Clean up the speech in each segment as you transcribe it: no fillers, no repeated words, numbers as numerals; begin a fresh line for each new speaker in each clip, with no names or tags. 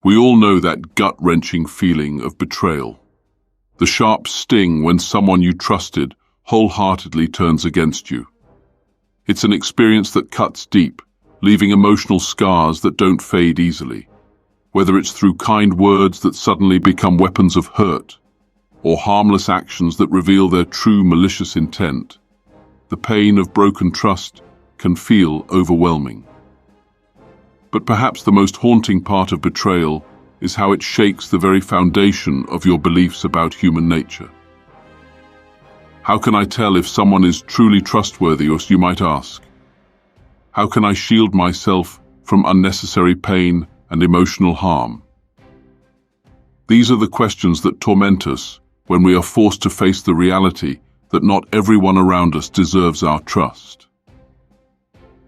We all know that gut-wrenching feeling of betrayal. The sharp sting when someone you trusted wholeheartedly turns against you. It's an experience that cuts deep, leaving emotional scars that don't fade easily. Whether it's through kind words that suddenly become weapons of hurt, or harmless actions that reveal their true malicious intent, the pain of broken trust can feel overwhelming. But perhaps the most haunting part of betrayal is how it shakes the very foundation of your beliefs about human nature. How can I tell if someone is truly trustworthy, or you might ask? How can I shield myself from unnecessary pain and emotional harm? These are the questions that torment us when we are forced to face the reality that not everyone around us deserves our trust.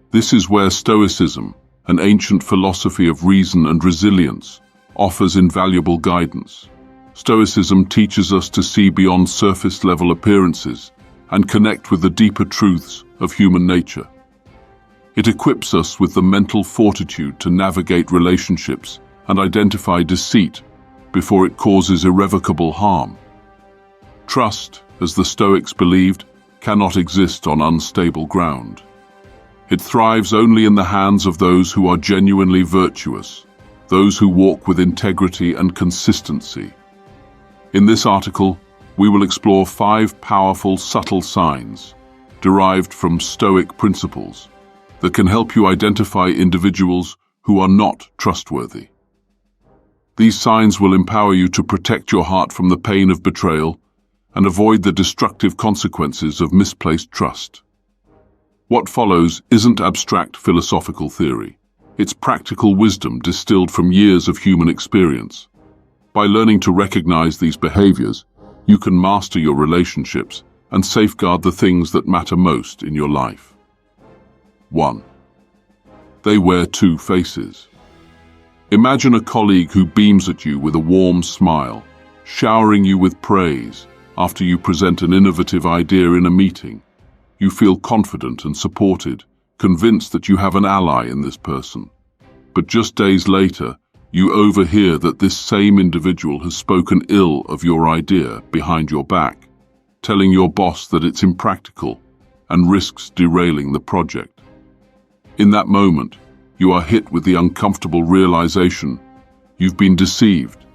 This is where Stoicism, an ancient philosophy of reason and resilience, offers invaluable guidance. Stoicism teaches us to see beyond surface-level appearances and connect with the deeper truths of human nature. It equips us with the mental fortitude to navigate relationships and identify deceit before it causes irrevocable harm. Trust, as the Stoics believed, cannot exist on unstable ground. It thrives only in the hands of those who are genuinely virtuous, those who walk with integrity and consistency. In this article, we will explore 5 powerful, subtle signs derived from Stoic principles that can help you identify individuals who are not trustworthy. These signs will empower you to protect your heart from the pain of betrayal and avoid the destructive consequences of misplaced trust. What follows isn't abstract philosophical theory. It's practical wisdom distilled from years of human experience. By learning to recognize these behaviors, you can master your relationships and safeguard the things that matter most in your life. 1. They wear 2 faces. Imagine a colleague who beams at you with a warm smile, showering you with praise after you present an innovative idea in a meeting. You feel confident and supported, convinced that you have an ally in this person. But just days later, you overhear that this same individual has spoken ill of your idea behind your back, telling your boss that it's impractical and risks derailing the project. In that moment, you are hit with the uncomfortable realization you've been deceived.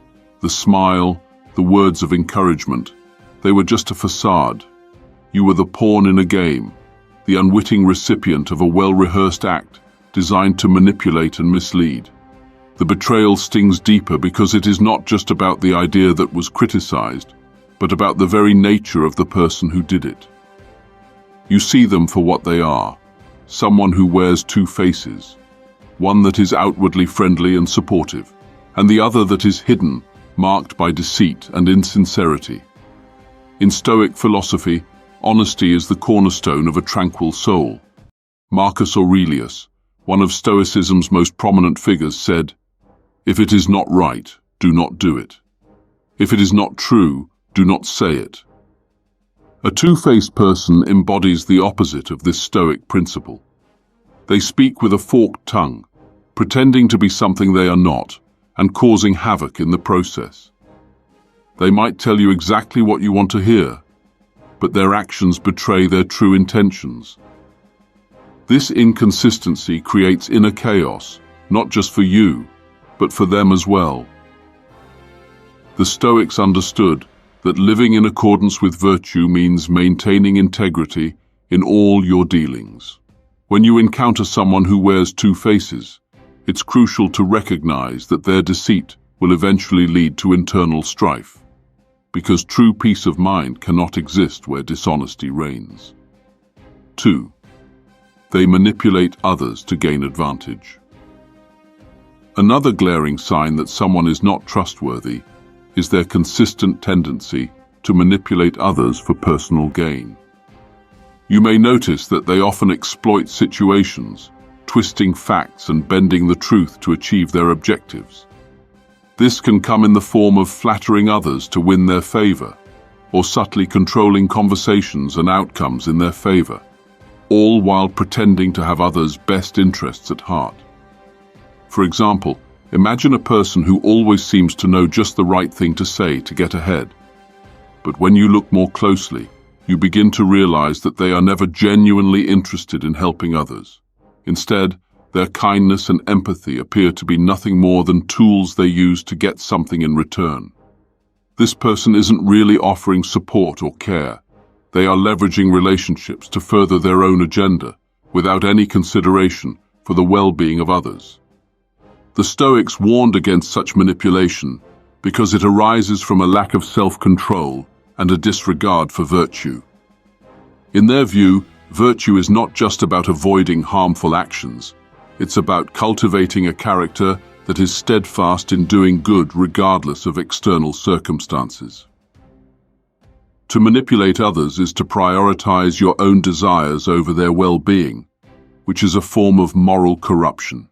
The smile, the words of encouragement, they were just a facade. You were the pawn in a game, the unwitting recipient of a well-rehearsed act designed to manipulate and mislead. The betrayal stings deeper because it is not just about the idea that was criticized, but about the very nature of the person who did it. You see them for what they are, someone who wears 2 faces, one that is outwardly friendly and supportive, and the other that is hidden, marked by deceit and insincerity. In Stoic philosophy, honesty is the cornerstone of a tranquil soul. Marcus Aurelius, one of Stoicism's most prominent figures, said, "If it is not right, do not do it. If it is not true, do not say it." A 2-faced person embodies the opposite of this Stoic principle. They speak with a forked tongue, pretending to be something they are not, and causing havoc in the process. They might tell you exactly what you want to hear, but their actions betray their true intentions. This inconsistency creates inner chaos, not just for you, but for them as well. The Stoics understood that living in accordance with virtue means maintaining integrity in all your dealings. When you encounter someone who wears 2 faces, it's crucial to recognize that their deceit will eventually lead to internal strife, because true peace of mind cannot exist where dishonesty reigns. 2. They manipulate others to gain advantage. Another glaring sign that someone is not trustworthy is their consistent tendency to manipulate others for personal gain. You may notice that they often exploit situations, twisting facts and bending the truth to achieve their objectives. This can come in the form of flattering others to win their favor, or subtly controlling conversations and outcomes in their favor, all while pretending to have others' best interests at heart. For example, Imagine a person who always seems to know just the right thing to say to get ahead. But when you look more closely, you begin to realize that they are never genuinely interested in helping others. Instead, their kindness and empathy appear to be nothing more than tools they use to get something in return. This person isn't really offering support or care. They are leveraging relationships to further their own agenda, without any consideration for the well-being of others. The Stoics warned against such manipulation because it arises from a lack of self-control and a disregard for virtue. In their view, virtue is not just about avoiding harmful actions. It's about cultivating a character that is steadfast in doing good regardless of external circumstances. To manipulate others is to prioritize your own desires over their well-being, which is a form of moral corruption.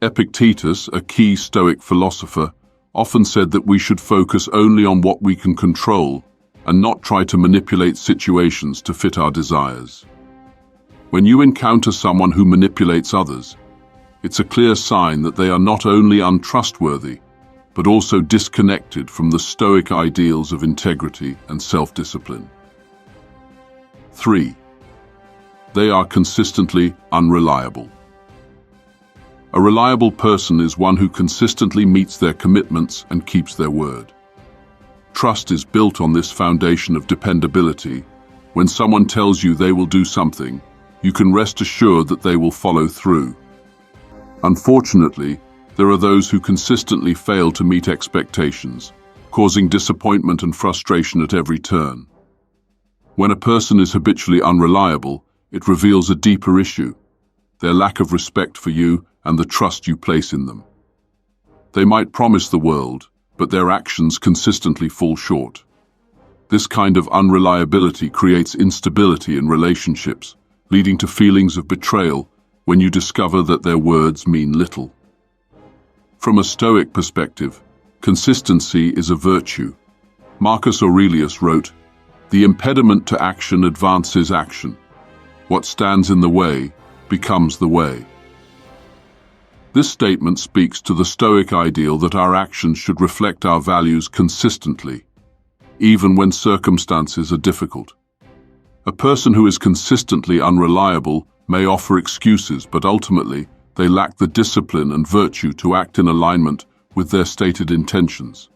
Epictetus, a key Stoic philosopher, often said that we should focus only on what we can control and not try to manipulate situations to fit our desires. When you encounter someone who manipulates others, it's a clear sign that they are not only untrustworthy, but also disconnected from the Stoic ideals of integrity and self-discipline. 3. They are consistently unreliable. A reliable person is one who consistently meets their commitments and keeps their word. Trust is built on this foundation of dependability. When someone tells you they will do something, you can rest assured that they will follow through. Unfortunately, there are those who consistently fail to meet expectations, causing disappointment and frustration at every turn. When a person is habitually unreliable, it reveals a deeper issue: their lack of respect for you and the trust you place in them. They might promise the world, but their actions consistently fall short. This kind of unreliability creates instability in relationships, leading to feelings of betrayal when you discover that their words mean little. From a Stoic perspective, consistency is a virtue. Marcus Aurelius wrote, "The impediment to action advances action. What stands in the way becomes the way." This statement speaks to the Stoic ideal that our actions should reflect our values consistently, even when circumstances are difficult. A person who is consistently unreliable may offer excuses, but ultimately they lack the discipline and virtue to act in alignment with their stated intentions.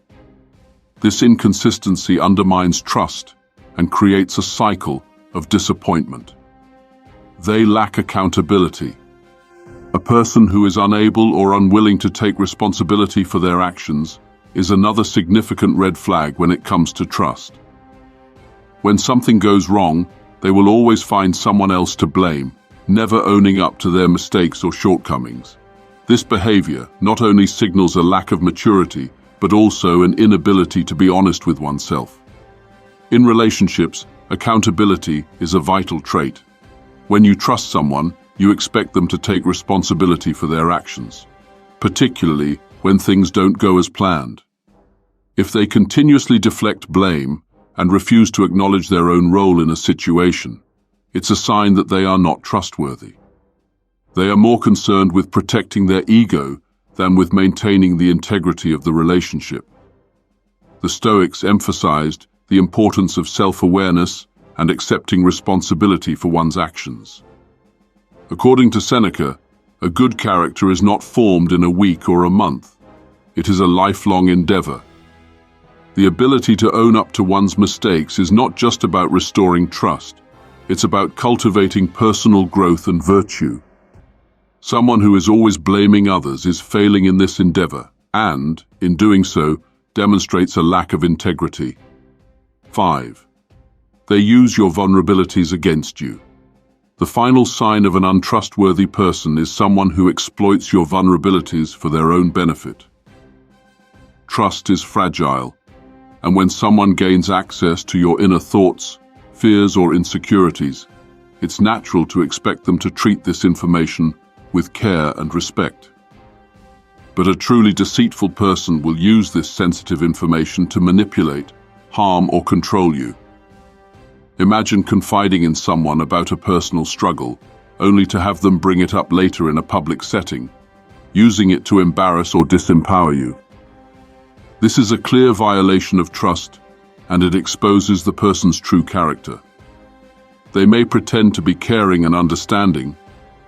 This inconsistency undermines trust and creates a cycle of disappointment. They lack accountability. A person who is unable or unwilling to take responsibility for their actions is another significant red flag when it comes to trust. When something goes wrong, they will always find someone else to blame, never owning up to their mistakes or shortcomings. This behavior not only signals a lack of maturity, but also an inability to be honest with oneself. In relationships, accountability is a vital trait. When you trust someone, you expect them to take responsibility for their actions, particularly when things don't go as planned. If they continuously deflect blame and refuse to acknowledge their own role in a situation, it's a sign that they are not trustworthy. They are more concerned with protecting their ego than with maintaining the integrity of the relationship. The Stoics emphasized the importance of self-awareness and accepting responsibility for one's actions. According to Seneca, a good character is not formed in a week or a month. It is a lifelong endeavor. The ability to own up to one's mistakes is not just about restoring trust. It's about cultivating personal growth and virtue. Someone who is always blaming others is failing in this endeavor and, in doing so, demonstrates a lack of integrity. 5. They use your vulnerabilities against you. The final sign of an untrustworthy person is someone who exploits your vulnerabilities for their own benefit. Trust is fragile, and when someone gains access to your inner thoughts, fears, or insecurities, it's natural to expect them to treat this information with care and respect. But a truly deceitful person will use this sensitive information to manipulate, harm, or control you. Imagine confiding in someone about a personal struggle, only to have them bring it up later in a public setting. using it to embarrass or disempower you. This is a clear violation of trust, and it exposes the person's true character. They may pretend to be caring and understanding,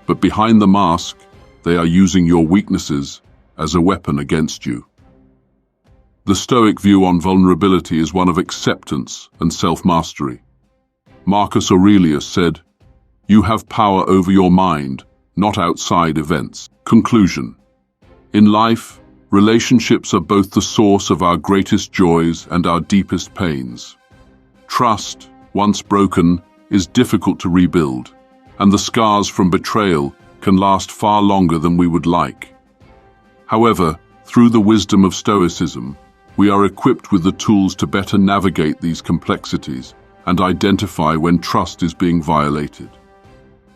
but behind the mask, they are using your weaknesses as a weapon against you. The Stoic view on vulnerability is one of acceptance and self-mastery. Marcus Aurelius said, "You have power over your mind, not outside events." Conclusion. In life, relationships are both the source of our greatest joys and our deepest pains. Trust, once broken, is difficult to rebuild, and the scars from betrayal can last far longer than we would like. However, through the wisdom of Stoicism, we are equipped with the tools to better navigate these complexities and identify when trust is being violated.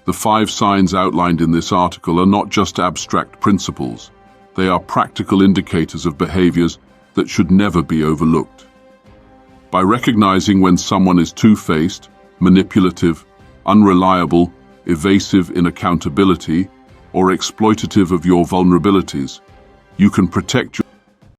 The 5 signs outlined in this article are not just abstract principles. They are practical indicators of behaviors that should never be overlooked. By recognizing when someone is two-faced, manipulative, unreliable, evasive in accountability, or exploitative of your vulnerabilities, you can protect your